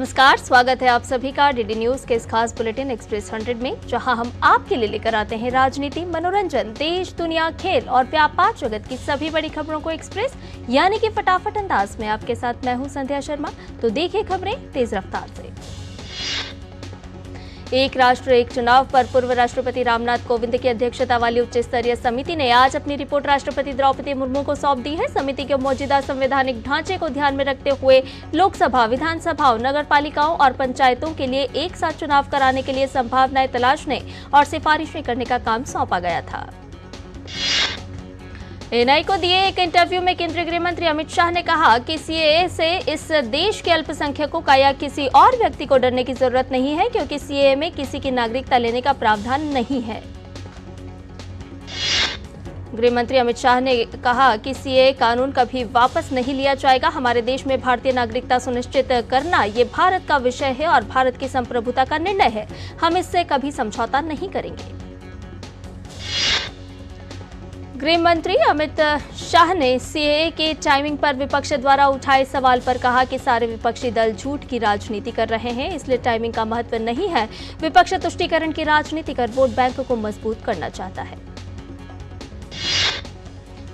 नमस्कार, स्वागत है आप सभी का डीडी न्यूज के इस खास बुलेटिन एक्सप्रेस 100 में, जहां हम आपके लिए लेकर आते हैं राजनीति, मनोरंजन, देश, दुनिया, खेल और व्यापार जगत की सभी बड़ी खबरों को एक्सप्रेस यानी कि फटाफट अंदाज में। आपके साथ मैं हूं संध्या शर्मा। तो देखिए खबरें तेज रफ्तार से। एक राष्ट्र एक चुनाव पर पूर्व राष्ट्रपति रामनाथ कोविंद की अध्यक्षता वाली उच्च स्तरीय समिति ने आज अपनी रिपोर्ट राष्ट्रपति द्रौपदी मुर्मू को सौंप दी है। समिति के मौजूदा संवैधानिक ढांचे को ध्यान में रखते हुए लोकसभा, विधानसभाओं, नगरपालिकाओं और पंचायतों के लिए एक साथ चुनाव कराने के लिए संभावनाएं तलाशने और सिफारिशें करने का काम सौंपा गया था। एएनआई को दिए एक इंटरव्यू में केंद्रीय गृह मंत्री अमित शाह ने कहा कि सीएए से इस देश के अल्पसंख्यकों का या किसी और व्यक्ति को डरने की जरूरत नहीं है, क्योंकि सीएए में किसी की नागरिकता लेने का प्रावधान नहीं है। गृह मंत्री अमित शाह ने कहा कि सीएए कानून कभी वापस नहीं लिया जाएगा। हमारे देश में भारतीय नागरिकता सुनिश्चित करना ये भारत का विषय है और भारत की संप्रभुता का निर्णय है। हम इससे कभी समझौता नहीं करेंगे। गृह मंत्री अमित शाह ने सीएए के टाइमिंग पर विपक्ष द्वारा उठाए सवाल पर कहा कि सारे विपक्षी दल झूठ की राजनीति कर रहे हैं, इसलिए टाइमिंग का महत्व नहीं है। विपक्ष तुष्टीकरण की राजनीति कर वोट बैंक को मजबूत करना चाहता है।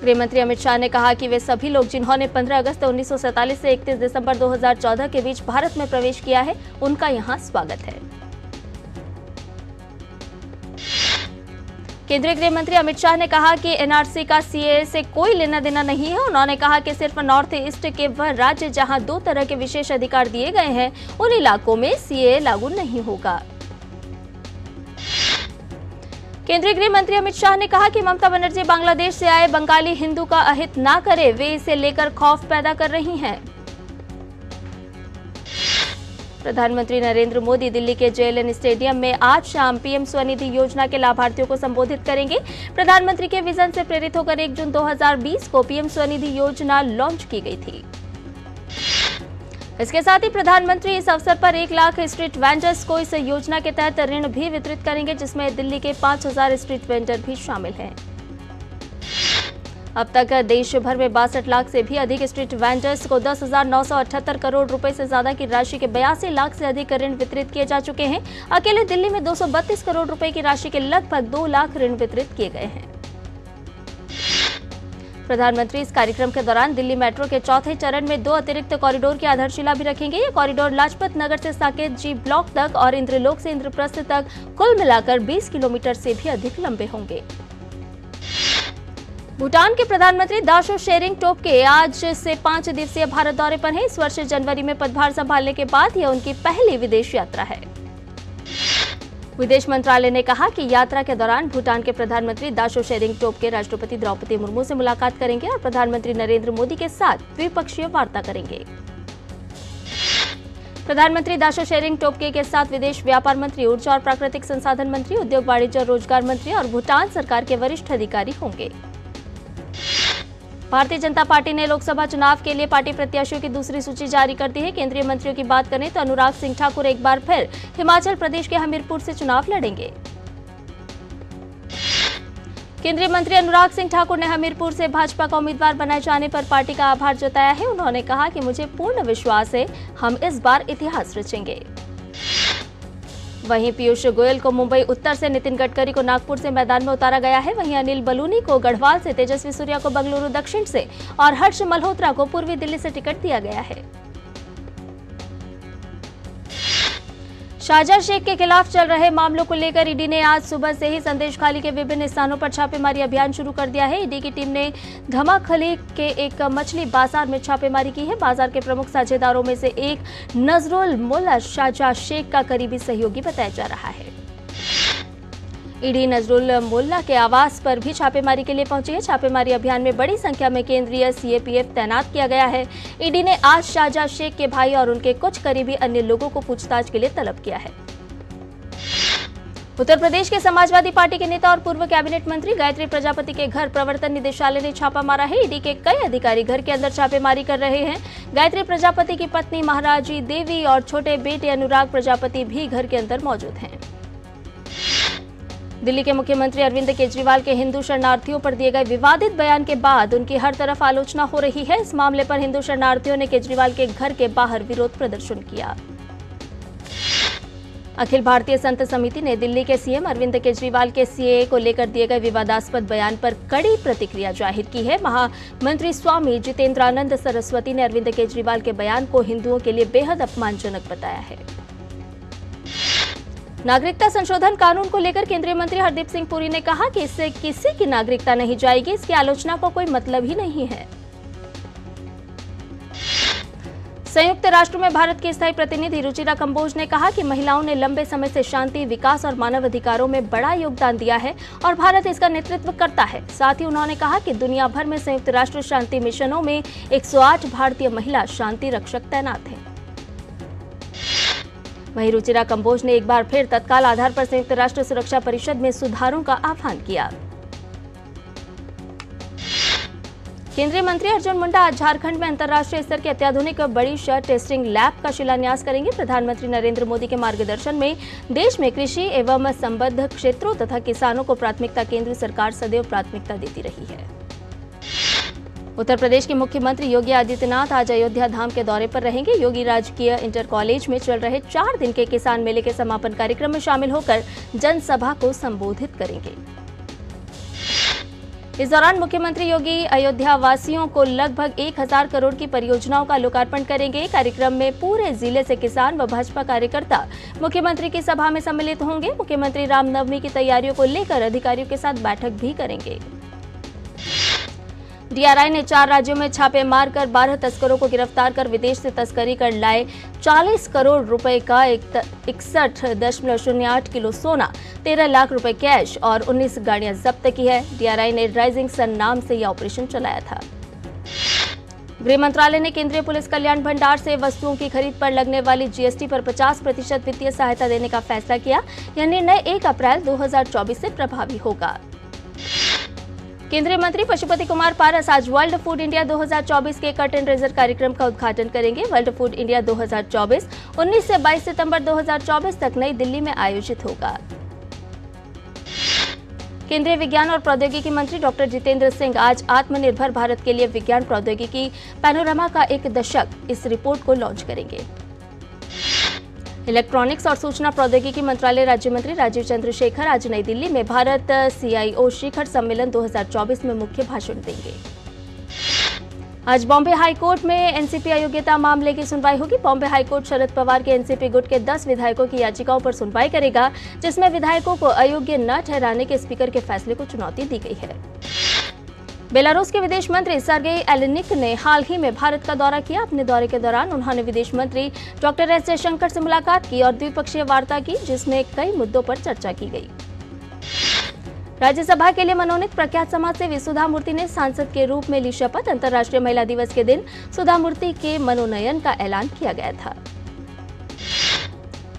गृह मंत्री अमित शाह ने कहा कि वे सभी लोग जिन्होंने 15 अगस्त 1947 से 31 दिसंबर 2014 के बीच भारत में प्रवेश किया है, उनका यहां स्वागत है। केंद्रीय गृह मंत्री अमित शाह ने कहा कि एनआरसी का सीएए से कोई लेना देना नहीं है। उन्होंने कहा कि सिर्फ नॉर्थ ईस्ट के वह राज्य जहां 2 तरह के विशेष अधिकार दिए गए हैं, उन इलाकों में सीएए लागू नहीं होगा। केंद्रीय गृह मंत्री अमित शाह ने कहा कि ममता बनर्जी बांग्लादेश से आए बंगाली हिंदू का अहित ना करे, वे इसे लेकर खौफ पैदा कर रही हैं। प्रधानमंत्री नरेंद्र मोदी दिल्ली के जेएलएन स्टेडियम में आज शाम पीएम स्वनिधि योजना के लाभार्थियों को संबोधित करेंगे। प्रधानमंत्री के विजन से प्रेरित होकर 1 जून 2020 को पीएम स्वनिधि योजना लॉन्च की गई थी। इसके साथ ही प्रधानमंत्री इस अवसर पर 1 लाख स्ट्रीट वेंडर्स को इस योजना के तहत ऋण भी वितरित करेंगे, जिसमें दिल्ली के 5000 स्ट्रीट वेंडर भी शामिल हैं। अब तक देश भर में 62 लाख से भी अधिक स्ट्रीट वेंडर्स को 10,978 करोड़ रुपए से ज्यादा की राशि के 82 लाख से अधिक ऋण वितरित किए जा चुके हैं। अकेले दिल्ली में 232 करोड़ रुपए की राशि के लगभग 2 लाख ऋण वितरित किए गए हैं। प्रधानमंत्री इस कार्यक्रम के दौरान दिल्ली मेट्रो के चौथे चरण में 2 अतिरिक्त कॉरिडोर की आधारशिला भी रखेंगे। ये कॉरिडोर लाजपत नगर से साकेत जी ब्लॉक तक और इंद्रलोक से इंद्रप्रस्थ तक कुल मिलाकर 20 किलोमीटर से भी अधिक लंबे होंगे। भूटान के प्रधानमंत्री दाशो शेरिंग टोब्गे आज से 5 दिवसीय भारत दौरे पर हैं। इस वर्ष जनवरी में पदभार संभालने के बाद यह उनकी पहली विदेश यात्रा है। विदेश मंत्रालय ने कहा कि यात्रा के दौरान भूटान के प्रधानमंत्री दाशो शेरिंग टोब्गे राष्ट्रपति द्रौपदी मुर्मू से मुलाकात करेंगे और प्रधानमंत्री नरेंद्र मोदी के साथ द्विपक्षीय वार्ता करेंगे। प्रधानमंत्री दाशो शेरिंग टोब्गे के साथ विदेश व्यापार मंत्री, ऊर्जा और प्राकृतिक संसाधन मंत्री, उद्योग, वाणिज्य और रोजगार मंत्री और भूटान सरकार के वरिष्ठ अधिकारी होंगे। भारतीय जनता पार्टी ने लोकसभा चुनाव के लिए पार्टी प्रत्याशियों की दूसरी सूची जारी कर दी है। केंद्रीय मंत्रियों की बात करें तो अनुराग सिंह ठाकुर एक बार फिर हिमाचल प्रदेश के हमीरपुर से चुनाव लड़ेंगे। केंद्रीय मंत्री अनुराग सिंह ठाकुर ने हमीरपुर से भाजपा का उम्मीदवार बनाए जाने पर पार्टी का आभार जताया है। उन्होंने कहा कि मुझे पूर्ण विश्वास है, हम इस बार इतिहास रचेंगे। वहीं पीयूष गोयल को मुंबई उत्तर से, नितिन गडकरी को नागपुर से मैदान में उतारा गया है। वहीं अनिल बलूनी को गढ़वाल से, तेजस्वी सूर्या को बंगलुरु दक्षिण से और हर्ष मल्होत्रा को पूर्वी दिल्ली से टिकट दिया गया है। शारजाह शेख के खिलाफ चल रहे मामलों को लेकर ईडी ने आज सुबह से ही संदेशखाली के विभिन्न स्थानों पर छापेमारी अभियान शुरू कर दिया है। ईडी की टीम ने धमाखली के एक मछली बाजार में छापेमारी की है। बाजार के प्रमुख साझेदारों में से एक नजरुल मुल्ला शारजाह शेख का करीबी सहयोगी बताया जा रहा है। ईडी नजरुल मुल्ला के आवास पर भी छापेमारी के लिए पहुंची है। छापेमारी अभियान में बड़ी संख्या में केंद्रीय सीएपीएफ तैनात किया गया है। ईडी ने आज शारजाह शेख के भाई और उनके कुछ करीबी अन्य लोगों को पूछताछ के लिए तलब किया है। उत्तर प्रदेश के समाजवादी पार्टी के नेता और पूर्व कैबिनेट मंत्री गायत्री प्रजापति के घर प्रवर्तन निदेशालय ने छापा मारा है। ईडी के कई अधिकारी घर के अंदर छापेमारी कर रहे हैं। गायत्री प्रजापति की पत्नी महाराजी देवी और छोटे बेटे अनुराग प्रजापति भी घर के अंदर मौजूद हैं। दिल्ली के मुख्यमंत्री अरविंद केजरीवाल के हिंदू शरणार्थियों पर दिए गए विवादित बयान के बाद उनकी हर तरफ आलोचना हो रही है। इस मामले पर हिंदू शरणार्थियों ने केजरीवाल के घर के बाहर विरोध प्रदर्शन किया। अखिल भारतीय संत समिति ने दिल्ली के सीएम अरविंद केजरीवाल के सीएए को लेकर दिए गए विवादास्पद बयान पर कड़ी प्रतिक्रिया जाहिर की है। महामंत्री स्वामी जितेंद्रानंद सरस्वती ने अरविंद केजरीवाल के बयान को हिंदुओं के लिए बेहद अपमानजनक बताया है। नागरिकता संशोधन कानून को लेकर केंद्रीय मंत्री हरदीप सिंह पुरी ने कहा कि इससे किसी की नागरिकता नहीं जाएगी, इसकी आलोचना को कोई मतलब ही नहीं है। संयुक्त राष्ट्र में भारत की स्थायी प्रतिनिधि रुचिरा कंबोज ने कहा कि महिलाओं ने लंबे समय से शांति, विकास और मानव अधिकारों में बड़ा योगदान दिया है और भारत इसका नेतृत्व करता है। साथ ही उन्होंने कहा कि दुनिया भर में संयुक्त राष्ट्र शांति मिशनों में 108 भारतीय महिला शांति रक्षक तैनात हैं। वहीं रुचिरा कंबोज ने एक बार फिर तत्काल आधार पर संयुक्त राष्ट्र सुरक्षा परिषद में सुधारों का आह्वान किया। केंद्रीय मंत्री अर्जुन मुंडा आज झारखंड में अंतर्राष्ट्रीय स्तर के अत्याधुनिक बड़ी शर्ट टेस्टिंग लैब का शिलान्यास करेंगे। प्रधानमंत्री नरेंद्र मोदी के मार्गदर्शन में देश में कृषि एवं संबद्ध क्षेत्रों तथा किसानों को प्राथमिकता केंद्र सरकार सदैव प्राथमिकता देती रही है। उत्तर प्रदेश के मुख्यमंत्री योगी आदित्यनाथ आज अयोध्या धाम के दौरे पर रहेंगे। योगी राजकीय इंटर कॉलेज में चल रहे 4 दिन के किसान मेले के समापन कार्यक्रम में शामिल होकर जनसभा को संबोधित करेंगे। इस दौरान मुख्यमंत्री योगी अयोध्या वासियों को लगभग 1000 करोड़ की परियोजनाओं का लोकार्पण करेंगे। कार्यक्रम में पूरे जिले से किसान व भाजपा कार्यकर्ता मुख्यमंत्री की सभा में सम्मिलित होंगे। मुख्यमंत्री रामनवमी की तैयारियों को लेकर अधिकारियों के साथ बैठक भी करेंगे। डीआरआई ने 4 राज्यों में छापे मारकर 12 तस्करों को गिरफ्तार कर विदेश से तस्करी कर लाए 40 करोड़ रुपए का 61.08 किलो सोना, 13 लाख रुपए कैश और 19 गाड़ियां जब्त की है। डीआरआई ने राइजिंग सन नाम से यह ऑपरेशन चलाया था। गृह मंत्रालय ने केंद्रीय पुलिस कल्याण भंडार से वस्तुओं की खरीद पर लगने वाली जीएसटी पर 50% वित्तीय सहायता देने का फैसला किया। यह निर्णय 1 अप्रैल 2024 से प्रभावी होगा। केंद्रीय मंत्री पशुपति कुमार पारस आज वर्ल्ड फूड इंडिया 2024 के कट एंड रेजर कार्यक्रम का उद्घाटन करेंगे। वर्ल्ड फूड इंडिया 2024 19 से 22 सितंबर 2024 तक नई दिल्ली में आयोजित होगा। केंद्रीय विज्ञान और प्रौद्योगिकी मंत्री डॉक्टर जितेंद्र सिंह आज आत्मनिर्भर भारत के लिए विज्ञान प्रौद्योगिकी पैनोरमा का 1 दशक इस रिपोर्ट को लॉन्च करेंगे। इलेक्ट्रॉनिक्स और सूचना प्रौद्योगिकी मंत्रालय राज्य मंत्री राजीव चंद्रशेखर आज नई दिल्ली में भारत CIO शिखर सम्मेलन 2024 में मुख्य भाषण देंगे। आज बॉम्बे हाईकोर्ट में एनसीपी अयोग्यता मामले की सुनवाई होगी। बॉम्बे हाईकोर्ट शरद पवार के एनसीपी गुट के 10 विधायकों की याचिकाओं पर सुनवाई करेगा, जिसमें विधायकों को अयोग्य न ठहराने के स्पीकर के फैसले को चुनौती दी गई है। बेलारूस के विदेश मंत्री सर्गेई एलेनिक ने हाल ही में भारत का दौरा किया। अपने दौरे के दौरान उन्होंने विदेश मंत्री डॉक्टर एस जयशंकर से मुलाकात की और द्विपक्षीय वार्ता की, जिसमें कई मुद्दों पर चर्चा की गई। राज्यसभा के लिए मनोनीत प्रख्यात समाजसेवी सुधा मूर्ति ने सांसद के रूप में ली शपथ। अंतर्राष्ट्रीय महिला दिवस के दिन सुधा मूर्ति के मनोनयन का ऐलान किया गया था।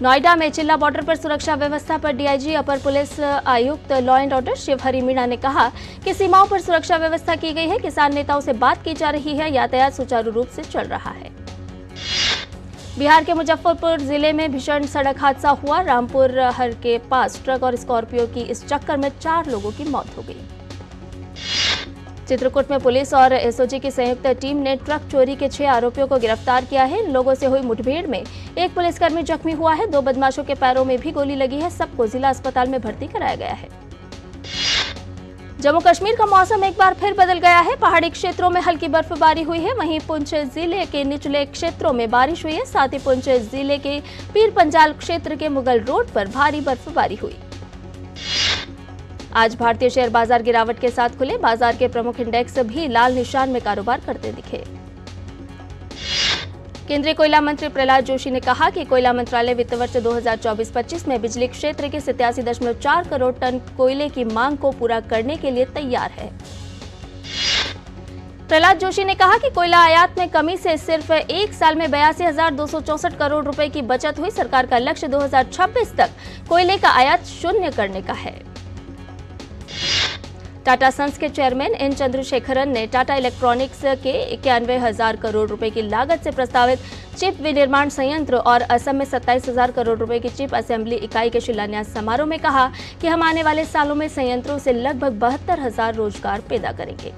नोएडा में चिल्ला बॉर्डर पर सुरक्षा व्यवस्था पर डीआईजी अपर पुलिस आयुक्त law and order Shivhari Meena ने कहा कि सीमाओं पर सुरक्षा व्यवस्था की गई है, किसान नेताओं से बात की जा रही है, यातायात सुचारू रूप से चल रहा है। बिहार के मुजफ्फरपुर जिले में भीषण सड़क हादसा हुआ। रामपुर हर के पास ट्रक और स्कॉर्पियो की इस टक्कर में 4 लोगों की मौत हो गई। चित्रकूट में पुलिस और एसओजी की संयुक्त टीम ने ट्रक चोरी के 6 आरोपियों को गिरफ्तार किया है। इन लोगों से हुई मुठभेड़ में एक पुलिसकर्मी जख्मी हुआ है। 2 बदमाशों के पैरों में भी गोली लगी है। सबको जिला अस्पताल में भर्ती कराया गया है। जम्मू कश्मीर का मौसम एक बार फिर बदल गया है। पहाड़ी क्षेत्रों में हल्की बर्फबारी हुई है। वहीं पुंछ जिले के निचले क्षेत्रों में बारिश हुई है। साथ ही पुंछ जिले के पीर पंजाल क्षेत्र के मुगल रोड पर भारी बर्फबारी हुई। आज भारतीय शेयर बाजार गिरावट के साथ खुले। बाजार के प्रमुख इंडेक्स भी लाल निशान में कारोबार करते दिखे। केंद्रीय कोयला मंत्री प्रहलाद जोशी ने कहा कि कोयला मंत्रालय वित्त वर्ष 2024-25 में बिजली क्षेत्र के 87.4 करोड़ टन कोयले की मांग को पूरा करने के लिए तैयार है। प्रहलाद जोशी ने कहा कि कोयला आयात में कमी से सिर्फ 1 साल में 82,264 करोड़ रुपए की बचत हुई। सरकार का लक्ष्य 2026 तक कोयले का आयात शून्य करने का है। टाटा सन्स के चेयरमैन एन चंद्रशेखरन ने टाटा इलेक्ट्रॉनिक्स के 91,000 करोड़ रुपए की लागत से प्रस्तावित चिप विनिर्माण संयंत्र और असम में 27,000 करोड़ रुपए की चिप असेंबली इकाई के शिलान्यास समारोह में कहा कि हम आने वाले सालों में संयंत्रों से लगभग 72,000 रोजगार पैदा करेंगे।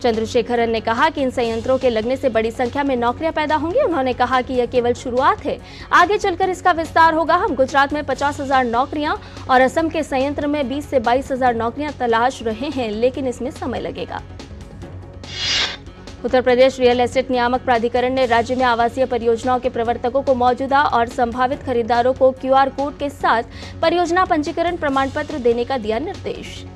चंद्रशेखरन ने कहा कि इन संयंत्रों के लगने से बड़ी संख्या में नौकरियां पैदा होंगी। उन्होंने कहा कि यह केवल शुरुआत है, आगे चलकर इसका विस्तार होगा। हम गुजरात में 50,000 नौकरियां और असम के संयंत्र में 20 से 22,000 नौकरियां तलाश रहे हैं, लेकिन इसमें समय लगेगा। उत्तर प्रदेश रियल एस्टेट नियामक प्राधिकरण ने राज्य में आवासीय परियोजनाओं के प्रवर्तकों को मौजूदा और संभावित खरीदारों को QR कोड के साथ परियोजना पंजीकरण प्रमाण पत्र देने का दिया निर्देश।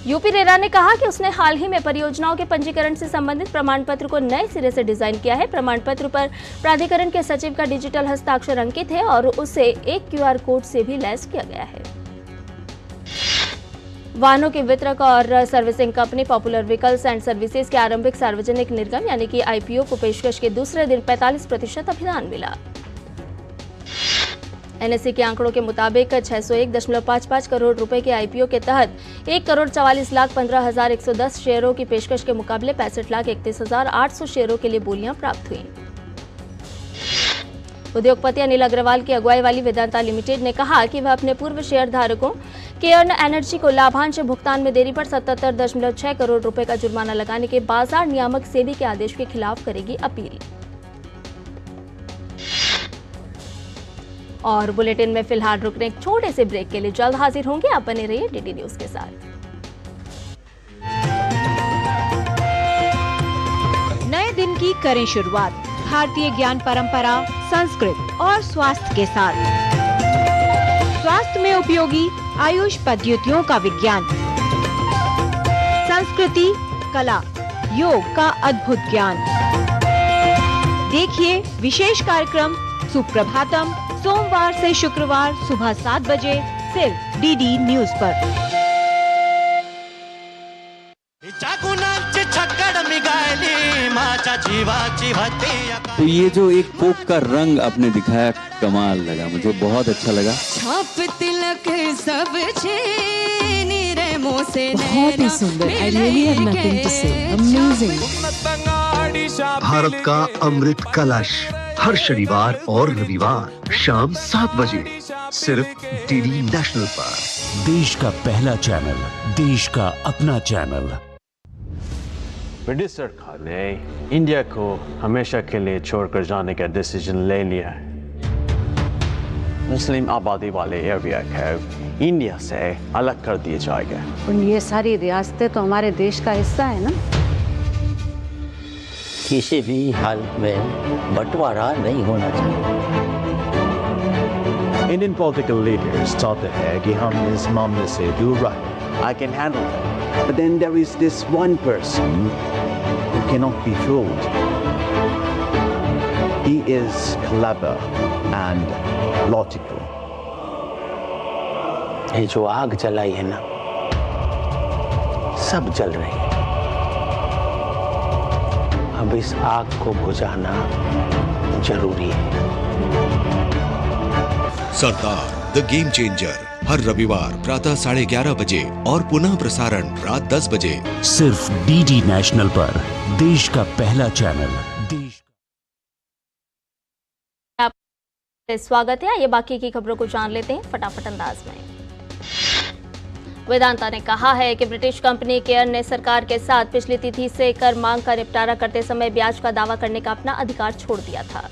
यूपी रेरा ने कहा कि उसने हाल ही में परियोजनाओं के पंजीकरण से संबंधित प्रमाण पत्र को नए सिरे से डिजाइन किया है। प्रमाण पत्र पर प्राधिकरण के सचिव का डिजिटल हस्ताक्षर अंकित है और उसे एक QR कोड से भी लैस किया गया है। वाहनों के वितरक और servicing company popular vehicles and services के आरंभिक सार्वजनिक निर्गम यानी कि IPO को पेशकश के दूसरे दिन 45% अभियान मिला। NSE के आंकड़ों के मुताबिक 601.55 करोड़ रुपए के IPO के तहत 1,44,15,110 शेयरों की पेशकश के मुकाबले 65,31,800 शेयरों के लिए बोलियां प्राप्त हुई। उद्योगपति अनिल अग्रवाल की अगुवाई वाली वेदांता लिमिटेड ने कहा कि वह अपने पूर्व शेयर धारकों केयर्न एनर्जी को लाभांश भुगतान में देरी पर 77.6 करोड़ रुपए का जुर्माना लगाने के बाजार नियामक सेबी के आदेश के खिलाफ करेगी अपील। और बुलेटिन में फिलहाल रुकने एक छोटे से ब्रेक के लिए जल्द हाजिर होंगे। आप बने रहिए DD न्यूज के साथ। नए दिन की करें शुरुआत भारतीय ज्ञान परंपरा, संस्कृत और स्वास्थ्य के साथ। स्वास्थ्य में उपयोगी आयुष पद्धतियों का विज्ञान, संस्कृति, कला, योग का अद्भुत ज्ञान। देखिए विशेष कार्यक्रम सुप्रभातम सोमवार से शुक्रवार सुबह 7 बजे सिर्फ DD न्यूज पर। तो ये जो एक कोक का रंग आपने दिखाया, कमाल लगा, मुझे बहुत अच्छा लगा। बहुत ही सुंदर। I really have nothing to say. Amazing. Bharat का अमृत कलश हर शनिवार और रविवार शाम 7 बजे सिर्फ DD नेशनल पर। देश का पहला चैनल, देश का अपना चैनल। ब्रिटिश सरकार ने इंडिया को हमेशा के लिए छोड़कर जाने का डिसीजन ले लिया है। मुस्लिम आबादी वाले एरिया को इंडिया से अलग कर दिया जाएगा। ये सारी रियासतें तो हमारे देश का हिस्सा है ना। किसी भी हाल में बंटवारा नहीं होना चाहिए। इंडियन पॉलिटिकल लीडर्स चाहते हैं कि हम इस मामले से दूर रहें। I can handle that. But then there is this one person who cannot be fooled. He is clever and logical. ये जो आग जलाई है ना, सब जल रही है। अब इस आग को बुझाना जरूरी है। सरदार द गेम चेंजर हर रविवार प्रातः 11:30 बजे और पुनः प्रसारण रात 10 बजे सिर्फ DD नेशनल पर, देश का पहला चैनल। स्वागत है। ये बाकी की खबरों को जान लेते हैं फटाफट अंदाज में। वेदांता ने कहा है कि ब्रिटिश कंपनी केयर ने सरकार के साथ पिछली तिथि से कर मांग का निपटारा करते समय ब्याज का दावा करने का अपना अधिकार छोड़ दिया था।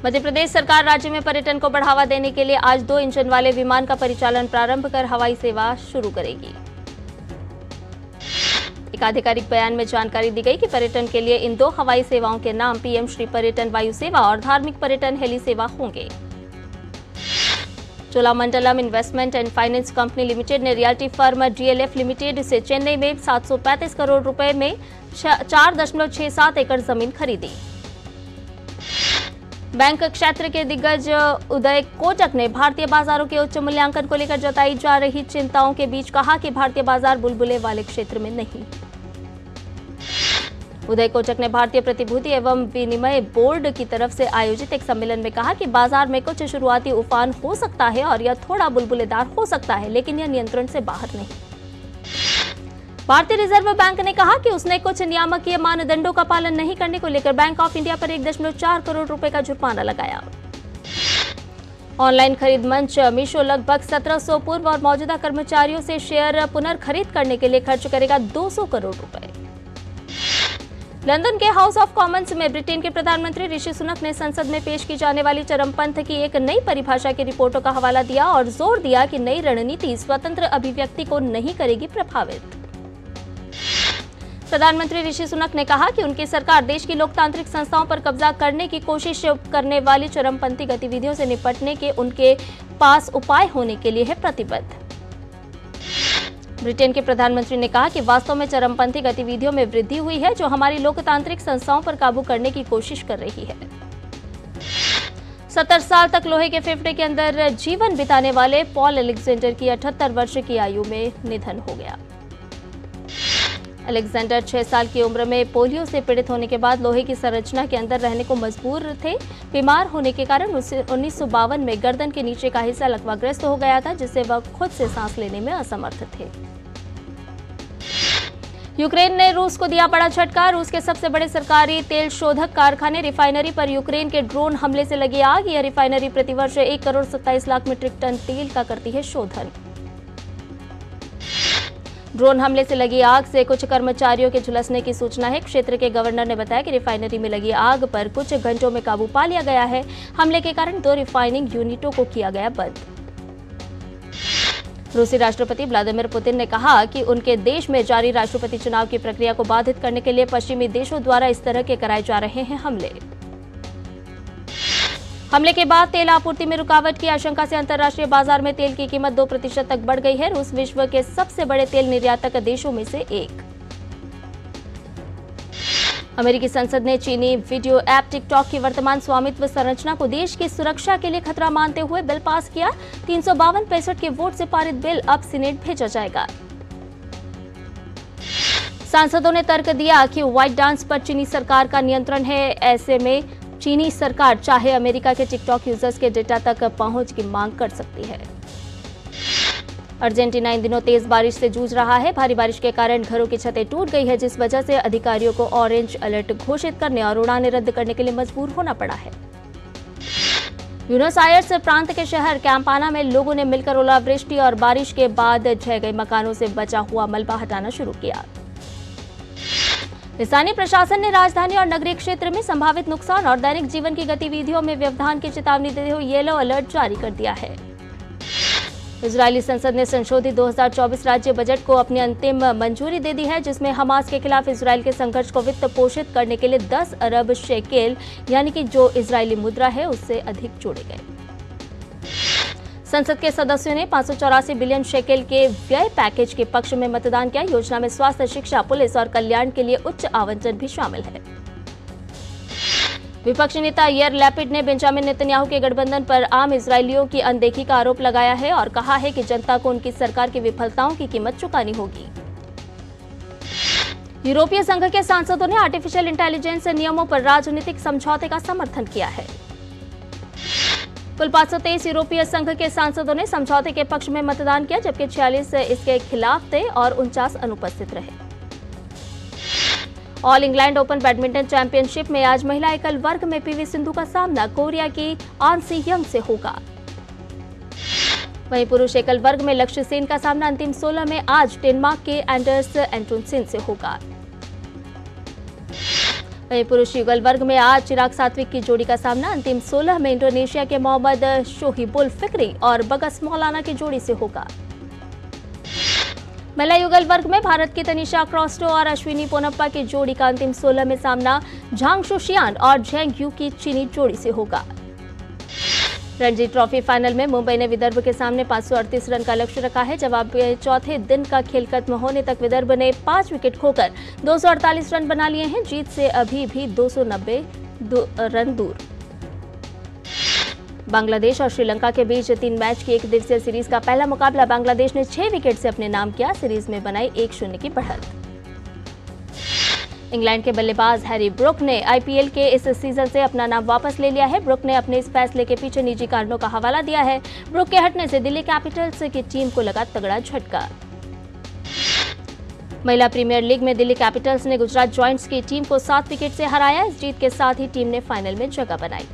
मध्य प्रदेश सरकार राज्य में पर्यटन को बढ़ावा देने के लिए आज 2 इंजन वाले विमान का परिचालन प्रारंभ कर हवाई सेवा शुरू करेगी। एक आधिकारिक बयान में जानकारी दी गई कि पर्यटन के लिए इन 2 हवाई सेवाओं के नाम PM श्री पर्यटन वायु सेवा और धार्मिक पर्यटन हेली सेवा होंगे। Cholamandalam investment and finance company limited ने रियल्टी फर्म DLF लिमिटेड से चेन्नई में 735 करोड़ रुपए में 4.67 एकड़ जमीन खरीदी। बैंक क्षेत्र के दिग्गज उदय कोटक ने भारतीय बाजारों के उच्च मूल्यांकन को लेकर जताई जा रही चिंताओं के बीच कहा कि भारतीय बाजार बुलबुले वाले क्षेत्र में नहीं। उदय कोटक ने भारतीय प्रतिभूति एवं विनिमय बोर्ड की तरफ से आयोजित एक सम्मेलन में कहा कि बाजार में कुछ शुरुआती उफान हो सकता है और यह थोड़ा बुलबुलेदार हो सकता है, लेकिन यह नियंत्रण से बाहर नहीं। भारतीय रिजर्व बैंक ने कहा कि उसने कुछ नियामकीय मानदंडों का पालन नहीं करने को लेकर बैंक ऑफ इंडिया पर 1.4 करोड़ रुपए का जुर्माना लगाया। ऑनलाइन खरीद मंच मीशो लगभग 1700 पूर्व और मौजूदा कर्मचारियों से शेयर पुनर्खरीद करने के लिए खर्च करेगा 200 करोड़ रुपए। लंदन के हाउस ऑफ कॉमन्स में ब्रिटेन के प्रधानमंत्री ऋषि सुनक ने संसद में पेश की जाने वाली चरमपंथ की एक नई परिभाषा की रिपोर्टों का हवाला दिया और जोर दिया कि नई रणनीति स्वतंत्र अभिव्यक्ति को नहीं करेगी प्रभावित। प्रधानमंत्री ऋषि सुनक ने कहा कि उनकी सरकार देश की लोकतांत्रिक संस्थाओं पर कब्जा करने की कोशिश करने वाली चरमपंथी गतिविधियों से निपटने के उनके पास उपाय होने के लिए है प्रतिबद्ध। ब्रिटेन के प्रधानमंत्री ने कहा कि वास्तव में चरमपंथी गतिविधियों में वृद्धि हुई है जो हमारी लोकतांत्रिक संस्थाओं पर काबू करने की कोशिश कर रही है। 70 साल तक लोहे के फेफड़े के अंदर जीवन बिताने वाले पॉल अलेक्जेंडर की 78 वर्ष की आयु में निधन हो गया। अलेक्जेंडर 6 साल की उम्र में पोलियो से पीड़ित होने के बाद लोहे की संरचना के अंदर रहने को मजबूर थे। बीमार होने के कारण उसे 1952 में गर्दन के नीचे का हिस्सा लकवाग्रस्त हो गया था, जिससे वह खुद से सांस लेने में असमर्थ थे। यूक्रेन ने रूस को दिया बड़ा झटका। रूस के सबसे बड़े सरकारी तेल शोधक कारखाने रिफाइनरी पर यूक्रेन के ड्रोन हमले से लगी आग। यह रिफाइनरी प्रतिवर्ष 1 करोड़ 27 लाख मीट्रिक टन तेल का करती है शोधन। ड्रोन हमले से लगी आग से कुछ कर्मचारियों के झुलसने की सूचना है। क्षेत्र के गवर्नर ने बताया कि रिफाइनरी में लगी आग पर कुछ घंटों में काबू पा लिया गया है। हमले के कारण 2 रिफाइनिंग यूनिटों को किया गया बंद। रूसी राष्ट्रपति व्लादिमीर पुतिन ने कहा कि उनके देश में जारी राष्ट्रपति चुनाव की प्रक्रिया को बाधित करने के लिए पश्चिमी देशों द्वारा इस तरह के कराए जा रहे हैं हमले के बाद तेल आपूर्ति में रुकावट की आशंका से अंतर्राष्ट्रीय बाजार में तेल की कीमत 2% तक बढ़ गई है। रूस विश्व के सबसे बड़े तेल निर्यातक देशों में से एक। अमेरिकी संसद ने चीनी वीडियो ऐप टिकटॉक की वर्तमान स्वामित्व संरचना को देश की सुरक्षा के लिए खतरा मानते हुए बिल पास किया। 352-65 के वोट से पारित बिल अब सीनेट भेजा जाएगा। सांसदों ने तर्क दिया कि व्हाइट डांस पर चीनी सरकार का नियंत्रण है। ऐसे में चीनी सरकार चाहे अमेरिका के टिकटॉक यूजर्स के डेटा तक पहुंच की मांग कर सकती है। अर्जेंटीना इन दिनों तेज बारिश से जूझ रहा है। भारी बारिश के कारण घरों की छतें टूट गई है, जिस वजह से अधिकारियों को ऑरेंज अलर्ट घोषित करने और उड़ानें रद्द करने के लिए मजबूर होना पड़ा है। ब्यूनस आयर्स प्रांत के शहर कैंपाना में लोगों ने मिलकर ओलावृष्टि और बारिश के बाद ढह गए मकानों से बचा हुआ मलबा हटाना शुरू किया। स्थानीय प्रशासन ने राजधानी और नगरीय क्षेत्र में संभावित नुकसान और दैनिक जीवन की गतिविधियों में व्यवधान की चेतावनी देते हुए येलो अलर्ट जारी कर दिया है। इजरायली संसद ने संशोधित 2024 राज्य बजट को अपनी अंतिम मंजूरी दे दी है, जिसमें हमास के खिलाफ इजरायल के संघर्ष को वित्त पोषित करने के लिए 10 अरब शेकेल यानी कि जो इजरायली मुद्रा है उससे अधिक जोड़े गए। संसद के सदस्यों ने 584 बिलियन शेकेल के व्यय पैकेज के पक्ष में मतदान किया। योजना में स्वास्थ्य, शिक्षा, पुलिस और कल्याण के लिए उच्च आवंटन भी शामिल है। विपक्षी नेता यार लैपिड ने बेंजामिन नेतन्याहू के गठबंधन पर आम इजरायलियों की अनदेखी का आरोप लगाया है और कहा है कि जनता को उनकी सरकार की विफलताओं की कीमत चुकानी होगी। यूरोपीय संघ के सांसदों ने आर्टिफिशियल इंटेलिजेंस नियमों पर राजनीतिक समझौते का समर्थन किया है। कुल 523 यूरोपीय संघ के सांसदों ने समझौते के पक्ष में मतदान किया, जबकि 46 इसके खिलाफ थे और 49 अनुपस्थित रहे। All England open badminton championship में आज महिला एकल वर्ग में पीवी सिंधु का सामना कोरिया की आन सी यंग से होगा। वहीं पुरुष एकल वर्ग में लक्ष्य सेन का सामना अंतिम 16 में आज डेनमार्क के एंडर्स एंटोनसेन से होगा। वहीं पुरुष युगल वर्ग में आज चिराग सात्विक की जोड़ी का सामना अंतिम 16 में इंडोनेशिया के मोहम्मद शोहिबुल फिक्री और बगस मौलाना की जोड़ी से होगा। महिला युगल वर्ग में भारत की तनिषा क्रोस्टो और अश्विनी पोनप्पा की जोड़ी का अंतिम 16 में सामना झांग शुशियान और झेंग यू की चीनी जोड़ी से होगा। रणजी ट्रॉफी फाइनल में मुंबई ने विदर्भ के सामने 538 रन का लक्ष्य रखा है। जवाब चौथे दिन का खेल खत्म होने तक विदर्भ ने 5 विकेट खोकर 248 रन बना लिए हैं। जीत से अभी भी 290 रन दूर। बांग्लादेश और श्रीलंका के बीच 3 मैच की 1 दिवसीय सीरीज का पहला मुकाबला बांग्लादेश ने 6 विकेट से अपने नाम किया। सीरीज में बनाई 1-0 की बढ़त। इंग्लैंड के बल्लेबाज हैरी ब्रुक ने आईपीएल के इस सीजन से अपना नाम वापस ले लिया है। ब्रुक ने अपने इस फैसले के पीछे निजी कारणों का हवाला दिया है। ब्रुक के हटने से दिल्ली कैपिटल्स की टीम को लगा तगड़ा झटका। महिला प्रीमियर लीग में दिल्ली कैपिटल्स ने गुजरात जॉइंट्स की टीम को 7 विकेट से हराया। इस जीत के साथ ही टीम ने फाइनल में जगह बनाई।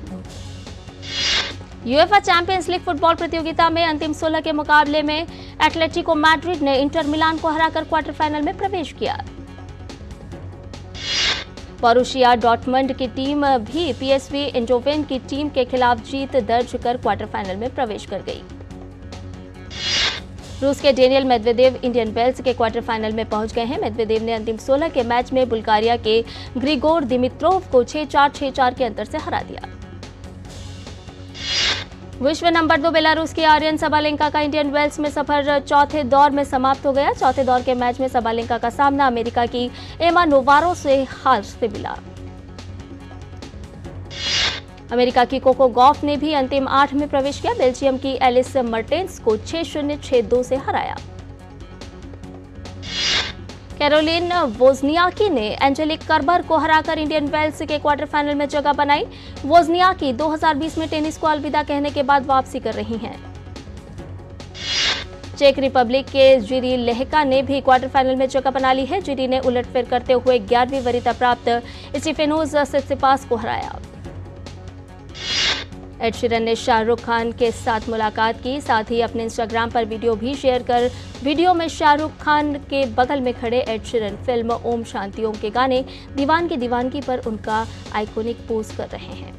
यूएफए चैंपियंस लीग फुटबॉल प्रतियोगिता में अंतिम 16 के मुकाबले में एटलेटिको मैड्रिड ने इंटर मिलान को हराकर क्वार्टर फाइनल में प्रवेश किया। बोरुसिया डॉर्टमंड की टीम भी पीएसवी एंडोवेन की टीम के खिलाफ जीत दर्ज कर क्वार्टर फाइनल में प्रवेश कर गई। रूस के डेनियल मेदवेदेव इंडियन वेल्स के क्वार्टर फाइनल में पहुंच गए हैं। मेदवेदेव ने अंतिम 16 के मैच में बुल्गारिया के ग्रिगोर दिमित्रोव को 6-4, 6-4 के अंतर से हरा दिया। विश्व नंबर 2 बेलारूस की आर्यन सबालेंका का इंडियन वेल्स में सफर चौथे दौर में समाप्त हो गया। चौथे दौर के मैच में सबालेंका का सामना अमेरिका की एमा नोवारो से हार से मिला। अमेरिका की कोको गॉफ ने भी अंतिम 8 में प्रवेश किया। बेल्जियम की एलिस मर्टेंस को 6-0, 6-2 से हराया। कैरोलिन वोजनियाकी ने एंजेलिक कर्बर को हराकर इंडियन वेल्स के क्वार्टर फाइनल में जगह बनाई। वोजनियाकी 2020 में टेनिस को अलविदा कहने के बाद वापसी कर रही हैं। चेक रिपब्लिक के जिरी लेहका ने भी क्वार्टर फाइनल में जगह बना ली है। जिरी ने उलटफेर करते हुए 11वीं वरीयता प्राप्त स्टीफेनोस सित्सिपास को हराया। एड शीरन ने शाहरुख खान के साथ मुलाकात की, साथ ही अपने इंस्टाग्राम पर वीडियो भी शेयर कर वीडियो में शाहरुख खान के बगल में खड़े Ed Sheeran film Om Shanti Om के गाने दीवान की दीवानगी पर उनका आइकॉनिक पोज कर रहे हैं।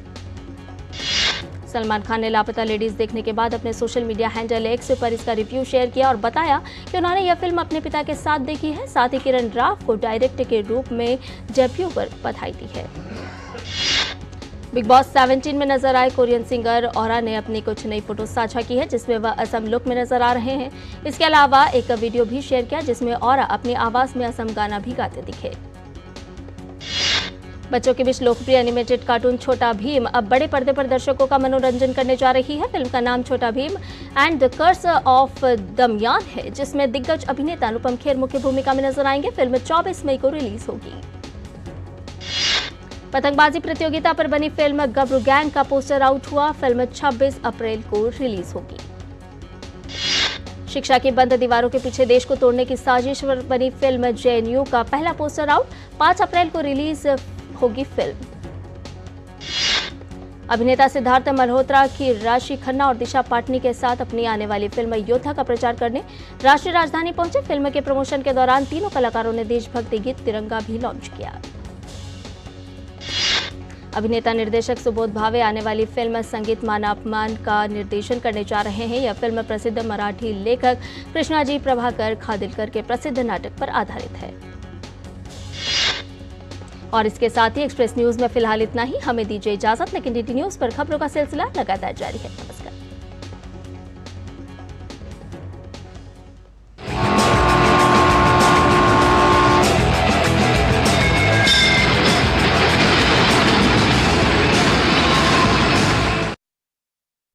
सलमान खान ने लापता लेडीज देखने के बाद अपने सोशल मीडिया हैंडल एक्स पर इसका रिव्यू शेयर किया और बताया कि उन्होंने यह फिल्म अपने पिता के साथ देखी है। साथ ही किरण राव को डायरेक्टर के रूप में डेब्यू पर बधाई दी है। बिग बॉस 17 में नजर आए कोरियन सिंगर औरा ने अपनी कुछ नई फोटो साझा की है, जिसमें वह असम लुक में नजर आ रहे हैं। इसके अलावा एक वीडियो भी शेयर किया जिसमें औरा अपनी आवाज में असम गाना भी गाते दिखे। बच्चों के बीच लोकप्रिय एनिमेटेड कार्टून छोटा भीम अब बड़े पर्दे पर दर्शकों का मनोरंजन करने जा रही है। फिल्म का नाम Chhota Bheem and the curse of Damyaan है, जिसमें दिग्गज अभिनेता अनुपम खेर मुख्य भूमिका में नजर आएंगे। फिल्म 24 मई को रिलीज होगी। पतंगबाजी प्रतियोगिता पर बनी फिल्म गबरू गैंग का पोस्टर आउट हुआ। फिल्म 26 अप्रैल को रिलीज होगी। शिक्षा की बंद दीवारों के पीछे देश को तोड़ने की साजिश पर बनी फिल्म जेएनयू का पहला पोस्टर आउट। 5 अप्रैल को रिलीज होगी फिल्म। अभिनेता सिद्धार्थ मल्होत्रा की राशि खन्ना और दिशा पाटनी के साथ अपनी आने वाली फिल्म योद्धा का प्रचार करने राष्ट्रीय राजधानी पहुंचे। फिल्म के प्रमोशन के दौरान तीनों कलाकारों ने देशभक्ति गीत तिरंगा भी लॉन्च किया। अभिनेता निर्देशक सुबोध भावे आने वाली फिल्म संगीत मान अपमान का निर्देशन करने जा रहे हैं। यह फिल्म प्रसिद्ध मराठी लेखक कृष्णाजी प्रभाकर खादिलकर के प्रसिद्ध नाटक पर आधारित है। और इसके साथ ही एक्सप्रेस न्यूज में फिलहाल इतना ही। हमें दीजिए इजाजत, लेकिन डीडी न्यूज पर खबरों का सिलसिला लगातार जारी है। नमस्कार।